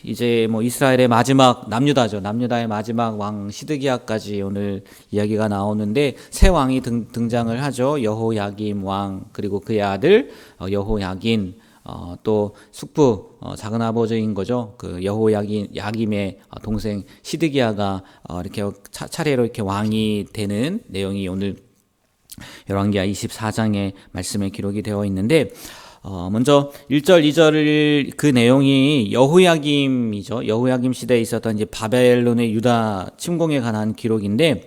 이제 뭐 이스라엘의 마지막 남유다죠. 남유다의 마지막 왕 시드기야까지 오늘 이야기가 나오는데 새 왕이 등장을 하죠. 여호야김 왕, 그리고 그의 아들 여호야긴, 또 숙부 작은 아버지인 거죠. 그 야김의 동생 시드기야가 이렇게 차례로 이렇게 왕이 되는 내용이 오늘 열왕기하 24장의 말씀에 기록이 되어 있는데, 먼저 1절, 2절 그 내용이 여호야김이죠. 여호야김 시대에 있었던 이제 바벨론의 유다 침공에 관한 기록인데,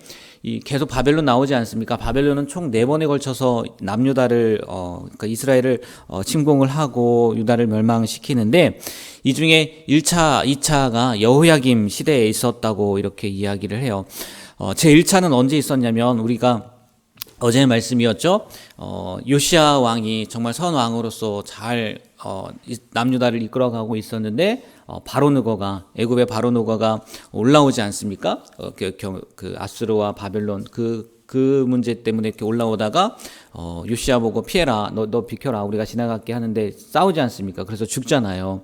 계속 바벨론 나오지 않습니까? 바벨론은 총 4번에 걸쳐서 남유다를, 그러니까 이스라엘을 침공을 하고 유다를 멸망시키는데, 이 중에 1차, 2차가 여호야김 시대에 있었다고 이렇게 이야기를 해요. 제 1차는 언제 있었냐면, 우리가 어제의 말씀이었죠. 요시야 왕이 정말 선 왕으로서 잘 남유다를 이끌어가고 있었는데, 애굽의 바로느거가 올라오지 않습니까? 그 아수르와 바벨론 그 문제 때문에 이렇게 올라오다가 요시야 보고 피해라, 너 비켜라, 우리가 지나갈게 하는데 싸우지 않습니까? 그래서 죽잖아요.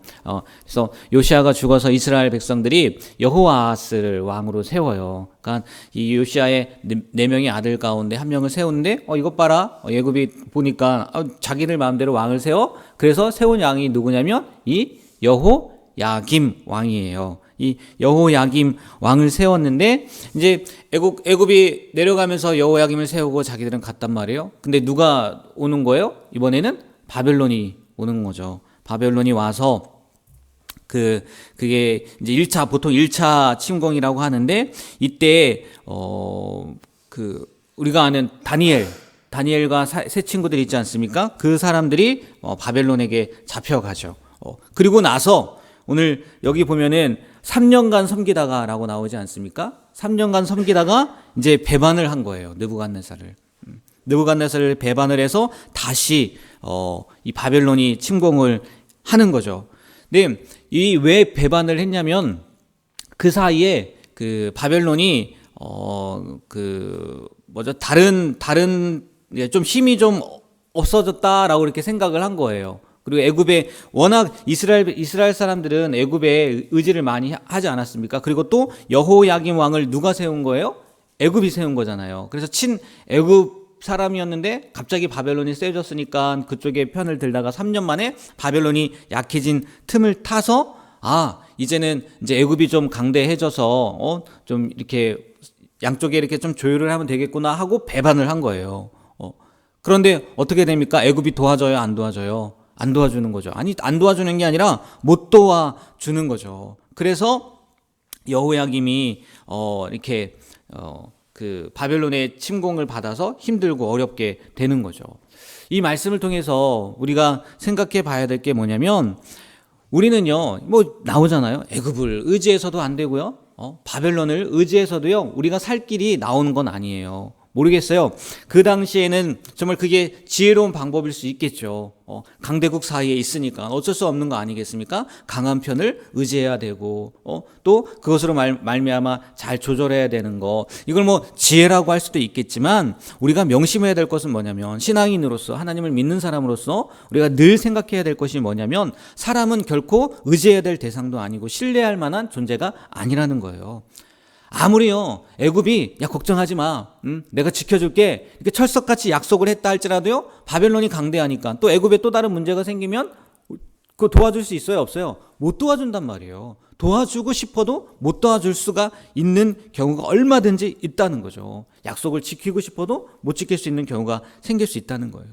그래서 요시야가 죽어서 이스라엘 백성들이 여호아스를 왕으로 세워요. 그러니까 이 요시야의 4명의 아들 가운데 한 명을 세우는데, 이것 봐라, 애굽이 보니까 자기들 마음대로 왕을 세워. 그래서 세운 왕이 누구냐면 이 여호야김 왕이에요. 이 여호야김 왕을 세웠는데, 이제 애굽이 내려가면서 여호야김을 세우고 자기들은 갔단 말이에요. 근데 누가 오는 거예요? 이번에는 바벨론이 오는 거죠. 바벨론이 와서 그게 이제 보통 1차 침공이라고 하는데, 이때 우리가 아는 다니엘과 세 친구들이 있지 않습니까? 그 사람들이 바벨론에게 잡혀가죠. 그리고 나서 오늘 여기 보면은 3년간 섬기다가라고 나오지 않습니까? 3년간 섬기다가 이제 배반을 한 거예요. 느부갓네살을 배반을 해서 다시 이 바벨론이 침공을 하는 거죠. 근데 이 왜 배반을 했냐면, 그 사이에 그 바벨론이 다른 좀 힘이 좀 없어졌다라고 이렇게 생각을 한 거예요. 그리고 애굽에 워낙 이스라엘 사람들은 애굽에 의지를 많이 하지 않았습니까? 그리고 또 여호야김 왕을 누가 세운 거예요? 애굽이 세운 거잖아요. 그래서 애굽 사람이었는데 갑자기 바벨론이 세졌으니까 그쪽에 편을 들다가 3년 만에 바벨론이 약해진 틈을 타서, 이제는 이제 애굽이 좀 강대해져서 좀 이렇게 양쪽에 이렇게 좀 조율을 하면 되겠구나 하고 배반을 한 거예요. 그런데 어떻게 됩니까? 애굽이 도와줘요, 안 도와줘요? 안 도와주는 거죠. 안 도와주는 게 아니라 못 도와주는 거죠. 그래서 여호야김이 이렇게 그 바벨론의 침공을 받아서 힘들고 어렵게 되는 거죠. 이 말씀을 통해서 우리가 생각해 봐야 될 게 뭐냐면, 우리는요, 뭐 나오잖아요. 애굽을 의지해서도 안 되고요, 바벨론을 의지해서도요, 우리가 살 길이 나오는 건 아니에요. 모르겠어요. 그 당시에는 정말 그게 지혜로운 방법일 수 있겠죠. 강대국 사이에 있으니까 어쩔 수 없는 거 아니겠습니까? 강한 편을 의지해야 되고, 또 그것으로 말미암아 잘 조절해야 되는 거, 이걸 뭐 지혜라고 할 수도 있겠지만, 우리가 명심해야 될 것은 뭐냐면, 신앙인으로서, 하나님을 믿는 사람으로서 우리가 늘 생각해야 될 것이 뭐냐면, 사람은 결코 의지해야 될 대상도 아니고 신뢰할 만한 존재가 아니라는 거예요. 아무리요, 애굽이 걱정하지 마, 내가 지켜줄게, 이렇게 철석같이 약속을 했다 할지라도요, 바벨론이 강대하니까 또 애굽에 또 다른 문제가 생기면 그거 도와줄 수 있어요, 없어요? 못 도와준단 말이에요. 도와주고 싶어도 못 도와줄 수가 있는 경우가 얼마든지 있다는 거죠. 약속을 지키고 싶어도 못 지킬 수 있는 경우가 생길 수 있다는 거예요.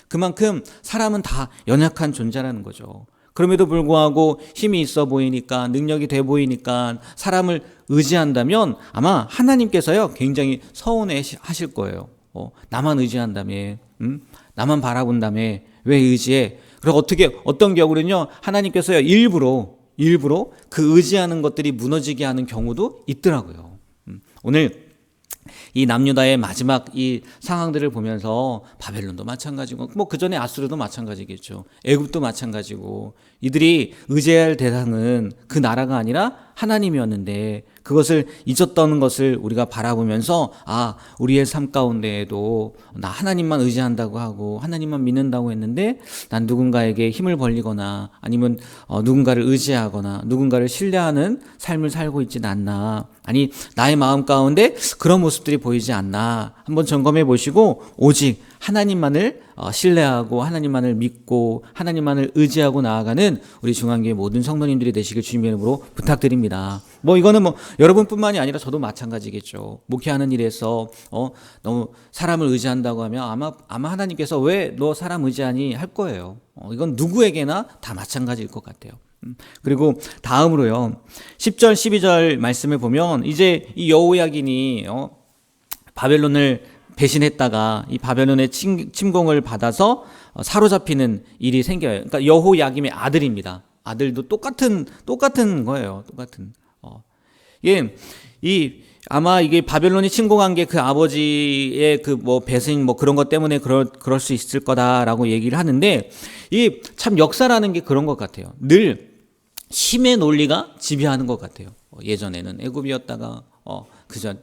그만큼 사람은 다 연약한 존재라는 거죠. 그럼에도 불구하고 힘이 있어 보이니까, 능력이 돼 보이니까 사람을 의지한다면 아마 하나님께서요, 굉장히 서운해 하실 거예요. 나만 의지한다며, 나만 바라본다며, 왜 의지해? 그리고 어떤 경우는요, 하나님께서요, 일부러 그 의지하는 것들이 무너지게 하는 경우도 있더라고요. 오늘 이 남유다의 마지막 이 상황들을 보면서, 바벨론도 마찬가지고, 뭐 그 전에 아수르도 마찬가지겠죠. 애굽도 마찬가지고, 이들이 의지해야 할 대상은 그 나라가 아니라 하나님이었는데, 그것을 잊었던 것을 우리가 바라보면서 우리의 삶 가운데에도 나 하나님만 의지한다고 하고 하나님만 믿는다고 했는데 난 누군가에게 힘을 벌리거나 아니면 누군가를 의지하거나 누군가를 신뢰하는 삶을 살고 있지는 않나. 아니 나의 마음 가운데 그런 모습들이 보이지 않나. 한번 점검해 보시고 오직 하나님만을 신뢰하고 하나님만을 믿고 하나님만을 의지하고 나아가는 우리 중앙교회 모든 성도님들이 되시길 주님의 이름으로 부탁드립니다. 이거는 여러분뿐만이 아니라 저도 마찬가지겠죠. 목회하는 일에서 너무 사람을 의지한다고 하면 아마 하나님께서 왜 너 사람 의지하니 할 거예요. 이건 누구에게나 다 마찬가지일 것 같아요. 그리고 다음으로요. 10절 12절 말씀을 보면 이제 이 여호야긴이 바벨론을 배신했다가 이 바벨론의 침공을 받아서 사로잡히는 일이 생겨요. 그러니까 여호야김의 아들입니다. 아들도 똑같은 거예요. 똑같은. 아마 이게 바벨론이 침공한 게 그 아버지의 배신 그런 것 때문에 그럴 수 있을 거다라고 얘기를 하는데 이 참 역사라는 게 그런 것 같아요. 늘 힘의 논리가 지배하는 것 같아요. 예전에는 애굽이었다가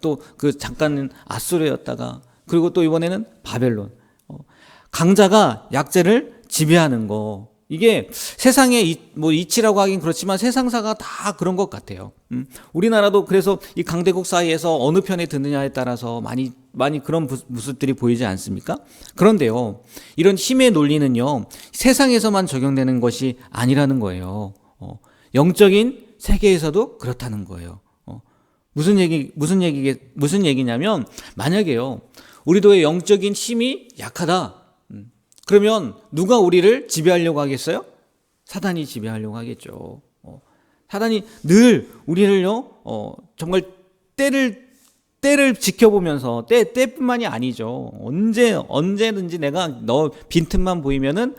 또 잠깐 아수르였다가 그리고 또 이번에는 바벨론. 강자가 약자를 지배하는 거. 이게 세상의 이치라고 하긴 그렇지만 세상사가 다 그런 것 같아요. 우리나라도 그래서 이 강대국 사이에서 어느 편에 드느냐에 따라서 많이 그런 모습들이 보이지 않습니까? 그런데요, 이런 힘의 논리는요, 세상에서만 적용되는 것이 아니라는 거예요. 영적인 세계에서도 그렇다는 거예요. 무슨 얘기냐면, 만약에요, 우리도의 영적인 힘이 약하다. 그러면 누가 우리를 지배하려고 하겠어요? 사단이 지배하려고 하겠죠. 사단이 늘 우리를요, 정말 때를 지켜보면서 때뿐만이 아니죠. 언제든지 내가 너 빈틈만 보이면은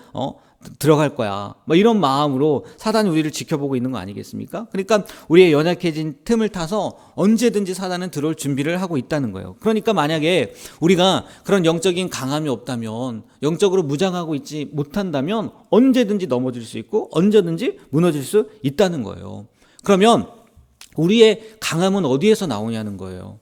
들어갈 거야. 이런 마음으로 사단이 우리를 지켜보고 있는 거 아니겠습니까? 그러니까 우리의 연약해진 틈을 타서 언제든지 사단은 들어올 준비를 하고 있다는 거예요. 그러니까 만약에 우리가 그런 영적인 강함이 없다면, 영적으로 무장하고 있지 못한다면 언제든지 넘어질 수 있고 언제든지 무너질 수 있다는 거예요. 그러면 우리의 강함은 어디에서 나오냐는 거예요.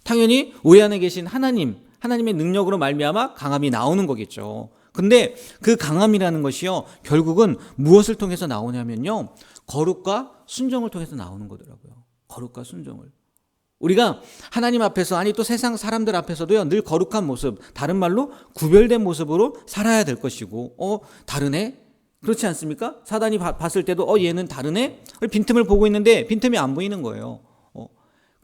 당연히 우리 안에 계신 하나님의 능력으로 말미암아 강함이 나오는 거겠죠. 근데 그 강함이라는 것이요, 결국은 무엇을 통해서 나오냐면요, 거룩과 순종을 통해서 나오는 거더라고요. 거룩과 순종을. 우리가 하나님 앞에서, 아니 또 세상 사람들 앞에서도요, 늘 거룩한 모습, 다른 말로 구별된 모습으로 살아야 될 것이고, 다르네? 그렇지 않습니까? 사단이 봤을 때도 얘는 다르네? 빈틈을 보고 있는데 빈틈이 안 보이는 거예요.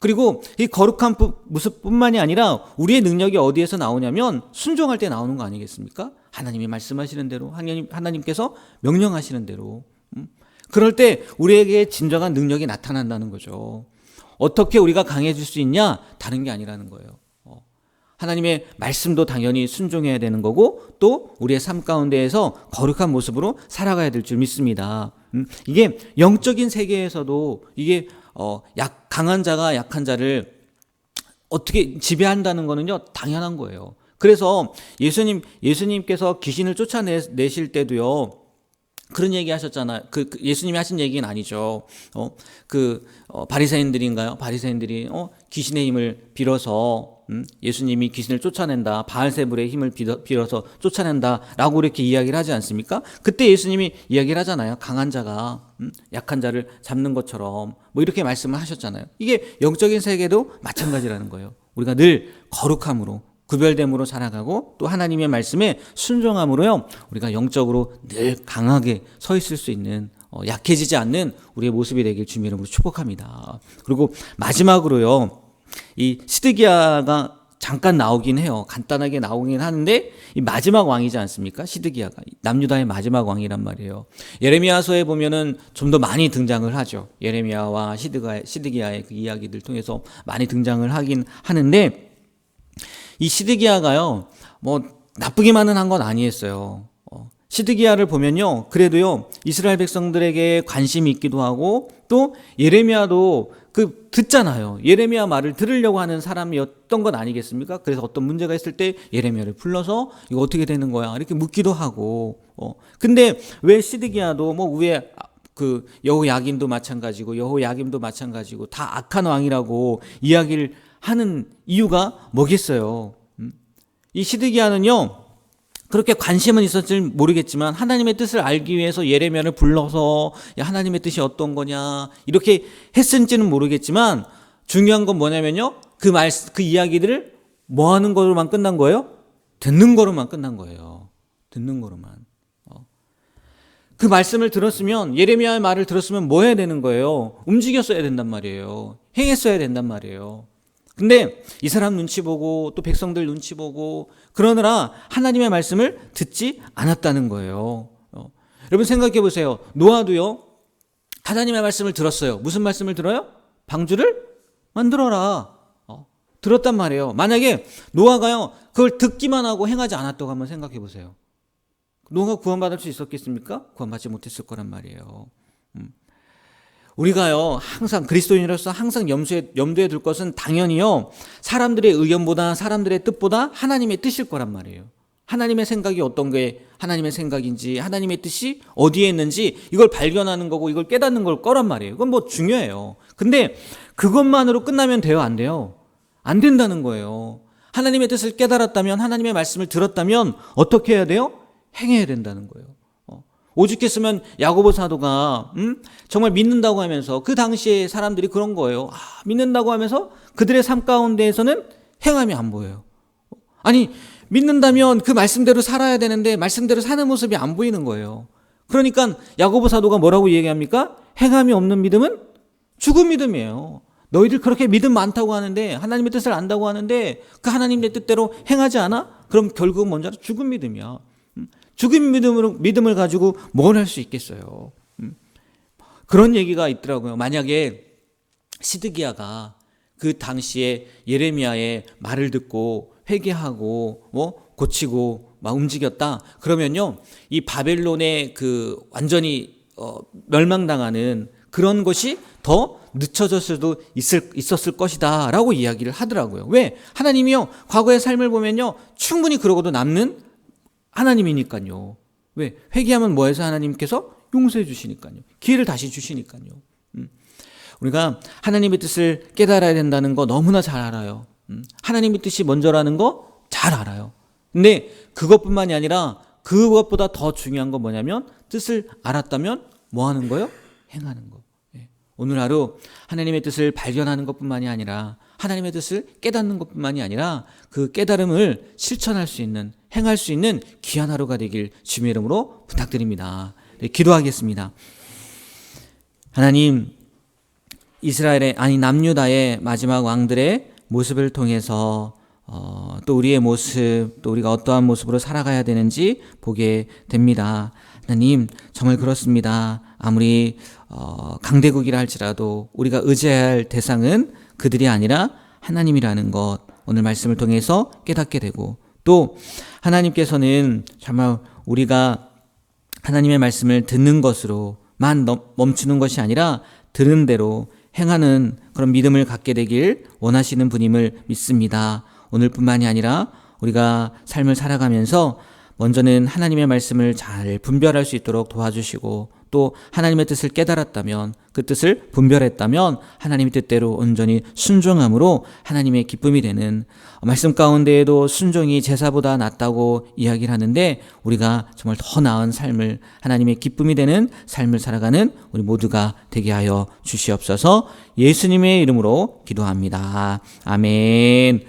그리고 이 거룩한 모습뿐만이 아니라 우리의 능력이 어디에서 나오냐면 순종할 때 나오는 거 아니겠습니까? 하나님이 말씀하시는 대로, 하나님께서 명령하시는 대로. 그럴 때 우리에게 진정한 능력이 나타난다는 거죠. 어떻게 우리가 강해질 수 있냐? 다른 게 아니라는 거예요. 하나님의 말씀도 당연히 순종해야 되는 거고, 또 우리의 삶 가운데에서 거룩한 모습으로 살아가야 될 줄 믿습니다. 이게 영적인 세계에서도 이게 강한 자가 약한 자를 어떻게 지배한다는 거는요, 당연한 거예요. 그래서 예수님께서 귀신을 쫓아내실 때도요, 그런 얘기 하셨잖아요. 예수님이 하신 얘기는 아니죠. 바리새인들인가요? 바리새인들이 귀신의 힘을 빌어서 예수님이 귀신을 쫓아낸다, 바알세불의 힘을 빌어서 쫓아낸다라고 이렇게 이야기를 하지 않습니까? 그때 예수님이 이야기를 하잖아요. 강한 자가 약한 자를 잡는 것처럼 이렇게 말씀을 하셨잖아요. 이게 영적인 세계도 마찬가지라는 거예요. 우리가 늘 거룩함으로, 구별됨으로 살아가고 또 하나님의 말씀에 순종함으로요, 우리가 영적으로 늘 강하게 서 있을 수 있는, 약해지지 않는 우리의 모습이 되길 주님의 이름으로 축복합니다. 그리고 마지막으로요, 이 시드기야가 잠깐 나오긴 해요. 간단하게 나오긴 하는데 이 마지막 왕이지 않습니까? 시드기야가 남유다의 마지막 왕이란 말이에요. 예레미야서에 보면은 좀 더 많이 등장을 하죠. 예레미야와 시드기야의 그 이야기들 통해서 많이 등장을 하긴 하는데, 이 시드기야가요, 나쁘기만은 한 건 아니었어요. 시드기야를 보면요, 그래도요, 이스라엘 백성들에게 관심이 있기도 하고, 또 예레미야도 듣잖아요. 예레미야 말을 들으려고 하는 사람이었던 건 아니겠습니까? 그래서 어떤 문제가 있을 때 예레미야를 불러서 이거 어떻게 되는 거야? 이렇게 묻기도 하고. 근데 왜 시드기야도 위에 그 여호야김도 마찬가지고 여호야김도 마찬가지고 다 악한 왕이라고 이야기를 하는 이유가 뭐겠어요? 이 시드기야는요, 그렇게 관심은 있었을지 모르겠지만 하나님의 뜻을 알기 위해서 예레미야를 불러서 야, 하나님의 뜻이 어떤 거냐 이렇게 했을지는 모르겠지만 중요한 건 뭐냐면요, 그 이야기들을 뭐 하는 거로만 끝난 거예요? 듣는 거로만 끝난 거예요. 듣는 거로만. 그 말씀을 들었으면, 예레미야의 말을 들었으면 뭐 해야 되는 거예요? 움직였어야 된단 말이에요. 행했어야 된단 말이에요. 근데 이 사람 눈치 보고 또 백성들 눈치 보고 그러느라 하나님의 말씀을 듣지 않았다는 거예요. 여러분 생각해 보세요. 노아도요, 하나님의 말씀을 들었어요. 무슨 말씀을 들어요? 방주를 만들어라. 들었단 말이에요. 만약에 노아가요, 그걸 듣기만 하고 행하지 않았다고 한번 생각해 보세요. 노아가 구원받을 수 있었겠습니까? 구원받지 못했을 거란 말이에요. 우리가요, 항상 그리스도인으로서 항상 염두에 둘 것은 당연히요, 사람들의 의견보다 사람들의 뜻보다 하나님의 뜻일 거란 말이에요. 하나님의 생각이 어떤 게 하나님의 생각인지, 하나님의 뜻이 어디에 있는지 이걸 발견하는 거고 이걸 깨닫는 걸 거란 말이에요. 그건 뭐 중요해요. 근데 그것만으로 끝나면 돼요? 안 돼요? 안 된다는 거예요. 하나님의 뜻을 깨달았다면, 하나님의 말씀을 들었다면 어떻게 해야 돼요? 행해야 된다는 거예요. 오죽했으면 야고보 사도가 정말 믿는다고 하면서, 그 당시에 사람들이 그런 거예요. 믿는다고 하면서 그들의 삶 가운데에서는 행함이 안 보여요. 아니, 믿는다면 그 말씀대로 살아야 되는데 말씀대로 사는 모습이 안 보이는 거예요. 그러니까 야고보 사도가 뭐라고 얘기합니까? 행함이 없는 믿음은 죽은 믿음이에요. 너희들 그렇게 믿음 많다고 하는데, 하나님의 뜻을 안다고 하는데 그 하나님의 뜻대로 행하지 않아? 그럼 결국은 뭔지 알아? 죽은 믿음이야. 죽은 믿음을 가지고 뭘 할 수 있겠어요? 그런 얘기가 있더라고요. 만약에 시드기야가 그 당시에 예레미야의 말을 듣고 회개하고 고치고 막 움직였다. 그러면요, 이 바벨론의 그 완전히 멸망당하는 그런 것이 더 늦춰질 수도 있었을 것이다 라고 이야기를 하더라고요. 왜? 하나님이요, 과거의 삶을 보면요, 충분히 그러고도 남는 하나님이니까요. 왜? 회개하면 뭐해서 하나님께서 용서해 주시니까요. 기회를 다시 주시니까요. 우리가 하나님의 뜻을 깨달아야 된다는 거 너무나 잘 알아요. 하나님의 뜻이 먼저라는 거 잘 알아요. 근데 그것뿐만이 아니라 그것보다 더 중요한 건 뭐냐면, 뜻을 알았다면 뭐 하는 거예요? 행하는 거. 오늘 하루 하나님의 뜻을 발견하는 것뿐만이 아니라, 하나님의 뜻을 깨닫는 것뿐만이 아니라 그 깨달음을 실천할 수 있는, 행할 수 있는 귀한 하루가 되길 주님의 이름으로 부탁드립니다. 네, 기도하겠습니다. 하나님, 남유다의 마지막 왕들의 모습을 통해서 또 우리의 모습, 또 우리가 어떠한 모습으로 살아가야 되는지 보게 됩니다. 하나님, 정말 그렇습니다. 아무리 강대국이라 할지라도 우리가 의지해야 할 대상은 그들이 아니라 하나님이라는 것, 오늘 말씀을 통해서 깨닫게 되고, 또 하나님께서는 정말 우리가 하나님의 말씀을 듣는 것으로만 멈추는 것이 아니라 들은 대로 행하는 그런 믿음을 갖게 되길 원하시는 분임을 믿습니다. 오늘뿐만이 아니라 우리가 삶을 살아가면서 먼저는 하나님의 말씀을 잘 분별할 수 있도록 도와주시고, 또 하나님의 뜻을 깨달았다면, 그 뜻을 분별했다면 하나님의 뜻대로 온전히 순종함으로 하나님의 기쁨이 되는, 말씀 가운데에도 순종이 제사보다 낫다고 이야기를 하는데, 우리가 정말 더 나은 삶을, 하나님의 기쁨이 되는 삶을 살아가는 우리 모두가 되게 하여 주시옵소서. 예수님의 이름으로 기도합니다. 아멘.